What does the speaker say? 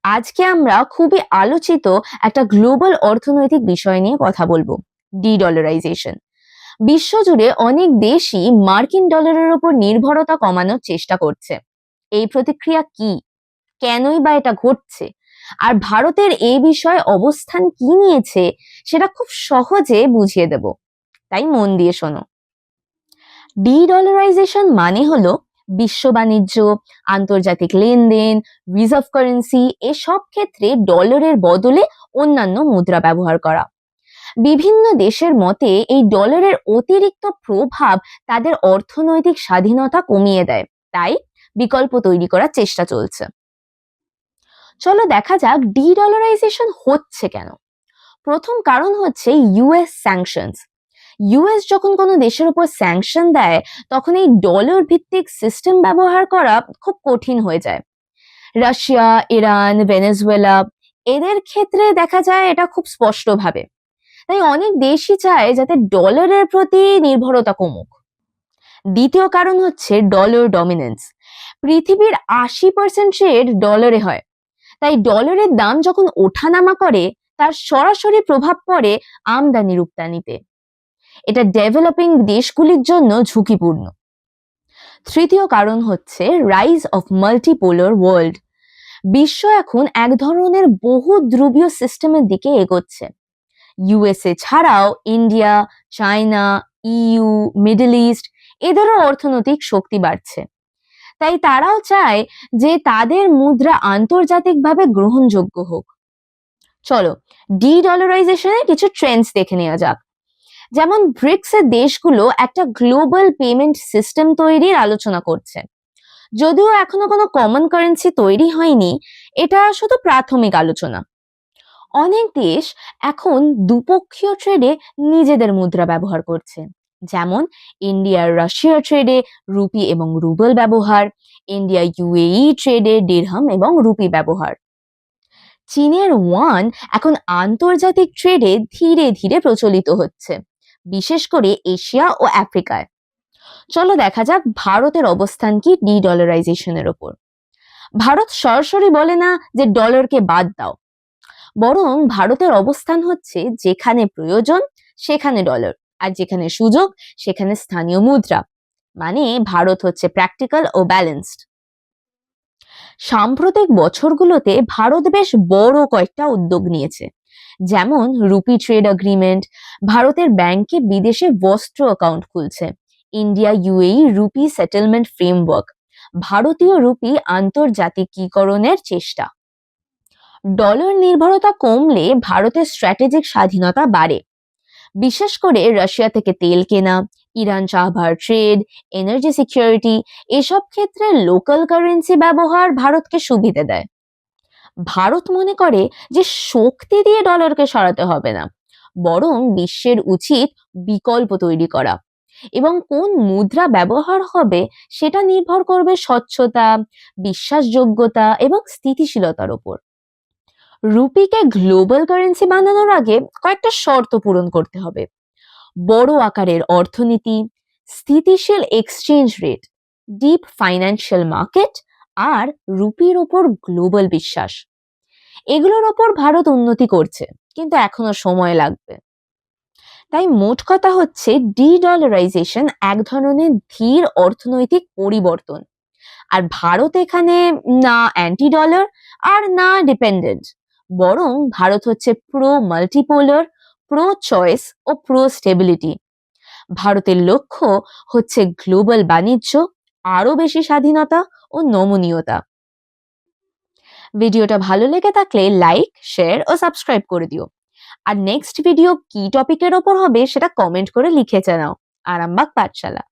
আজকে আমরা খুবই আলোচিত একটা গ্লোবাল অর্থনৈতিক বিষয় নিয়ে কথা বলবো, ডি-ডলারাইজেশন। বিশ্বজুড়ে অনেক দেশই মার্কিন ডলারের উপর নির্ভরতা কমানোর চেষ্টা করছে। এই প্রতিক্রিয়া কি, কেনই বা এটা ঘটছে, আর ভারতের এই বিষয়ে অবস্থান কি নিয়েছে সেটা খুব সহজে বুঝিয়ে দেব, তাই মন দিয়ে শোনো। ডি-ডলারাইজেশন মানে হলো বিশ্ব বাণিজ্য, আন্তর্জাতিক লেনদেন, রিজার্ভ কারেন্সি এসব ক্ষেত্রে ডলারের বদলে অন্যান্য মুদ্রা ব্যবহার করা। বিভিন্ন দেশের মতে এই ডলারের অতিরিক্ত প্রভাব তাদের অর্থনৈতিক স্বাধীনতা কমিয়ে দেয়, তাই বিকল্প তৈরি করার চেষ্টা চলছে। চলো দেখা যাক ডি-ডলারাইজেশন হচ্ছে কেন। প্রথম কারণ হচ্ছে ইউএস স্যাংশনস। ইউএস যখন কোনো দেশের উপর স্যাংশন দেয় তখন এই ডলার ভিত্তিক সিস্টেম ব্যবহার করা খুব কঠিন হয়ে যায়। রাশিয়া, ইরান, ভেনেজুয়েলা এদের ক্ষেত্রে দেখা যায় এটা খুব স্পষ্টভাবে। তাই অনেক দেশই চায় যাতে ডলারের প্রতি নির্ভরতা কমুক। দ্বিতীয় কারণ হচ্ছে ডলার ডমিনেন্স। পৃথিবীর 80% ট্রেড ডলারে হয়, তাই ডলারের দাম যখন ওঠানামা করে তার সরাসরি প্রভাব পড়ে আমদানি রপ্তানিতে। এটা ডেভেলপিং দেশগুলির জন্য ঝুঁকিপূর্ণ। তৃতীয় কারণ হচ্ছে রাইজ অফ মাল্টিপোলার ওয়ার্ল্ড। বিশ্ব এখন এক ধরনের বহু ধ্রুবীয় সিস্টেমের দিকে এগোচ্ছে। ইউএসএ ছাড়াও India, China, EU, middle east এদেরও অর্থনৈতিক শক্তি বাড়ছে। তাই তারাও চায় যে তাদের মুদ্রা আন্তর্জাতিকভাবে গ্রহণযোগ্য হোক। চলো ডি-ডলারাইজেশনের কিছু ট্রেন্ডস দেখে নেওয়া যাক। যেমন ব্রিক্স এর দেশগুলো একটা গ্লোবাল পেমেন্ট সিস্টেম তৈরির আলোচনা করছে। যদিও এখনো কোনো কমন কারেন্সি তৈরি হয়নি, এটা শুধু প্রাথমিক আলোচনা। অনেক দেশ এখন দুপক্ষীয় ট্রেডে নিজেদের মুদ্রা ব্যবহার করছে, যেমন ইন্ডিয়ার রাশিয়া ট্রেডে রুপি এবং রুবেল ব্যবহার, ইন্ডিয়া ইউএই ট্রেডে দিরহাম এবং রুপি ব্যবহার। চীনের ওয়ান এখন আন্তর্জাতিক ট্রেডে ধীরে ধীরে প্রচলিত হচ্ছে, বিশেষ করে এশিয়া ও আফ্রিকায়। চলো দেখা যাক ভারতের অবস্থান কি ডি-ডলারাইজেশনের ওপর। ভারত সরাসরি বলে না যে ডলারকে বাদ দাও, বরং ভারতের অবস্থান হচ্ছে যেখানে প্রয়োজন সেখানে ডলার, আর যেখানে সুযোগ সেখানে স্থানীয় মুদ্রা। মানে ভারত হচ্ছে প্র্যাকটিক্যাল ও ব্যালেন্সড। সাম্প্রতিক বছরগুলোতে ভারত বেশ বড় কয়েকটা উদ্যোগ নিয়েছে, যেমন রুপি ট্রেড এগ্রিমেন্ট, ভারতের ব্যাংকে বিদেশে বস্ত্র অ্যাকাউন্ট খুলছে, India UAE rupee settlement framework, ভারতীয় রুপি আন্তর্জাতিকীকরণের চেষ্টা। ডলার নির্ভরতা কমলে ভারতের স্ট্র্যাটেজিক স্বাধীনতা বাড়ে, বিশেষ করে রাশিয়া থেকে তেল কেনা, ইরান চাহবার ট্রেড, এনার্জি সিকিউরিটি এসব ক্ষেত্রে লোকাল কারেন্সি ব্যবহার ভারতকে সুবিধা দেয়। ভারত মনে করে যে শক্তি দিয়ে ডলারকে সরাতে হবে না, বরং বিশ্বের উচিত বিকল্প তৈরি করা, এবং কোন মুদ্রা ব্যবহার হবে সেটা নির্ভর করবে স্বচ্ছতা, বিশ্বাসযোগ্যতা এবং স্থিতিশীলতার উপর। রুপিকে গ্লোবাল কারেন্সি বানানোর আগে কয়েকটা শর্ত পূরণ করতে হবে: বড় আকারের অর্থনীতি, স্থিতিশীল exchange rate, deep financial market আর রুপির ওপর গ্লোবাল বিশ্বাস। এগুলোর ওপর ভারত উন্নতি করছে, কিন্তু এখনো সময় লাগবে। তাই মোট কথা হচ্ছে ডি-ডলারাইজেশন এক ধরনের ধীর অর্থনৈতিক পরিবর্তন, আর ভারত এখানে না অ্যান্টি ডলার আর না ডিপেন্ডেন্ট, বরং ভারত হচ্ছে প্রো মাল্টিপোলার, প্রো চয়েস ও প্রো স্টেবিলিটি। ভারতের লক্ষ্য হচ্ছে গ্লোবাল বাণিজ্য, আরো বেশি স্বাধীনতা ও নমনীয়তা। ভিডিওটা ভালো লেগে থাকলে লাইক, শেয়ার ও সাবস্ক্রাইব করে দিও। আর নেক্সট ভিডিও কি টপিকের ওপর হবে সেটা কমেন্ট করে লিখে জানাও। আরামবাগ পাঠশালা।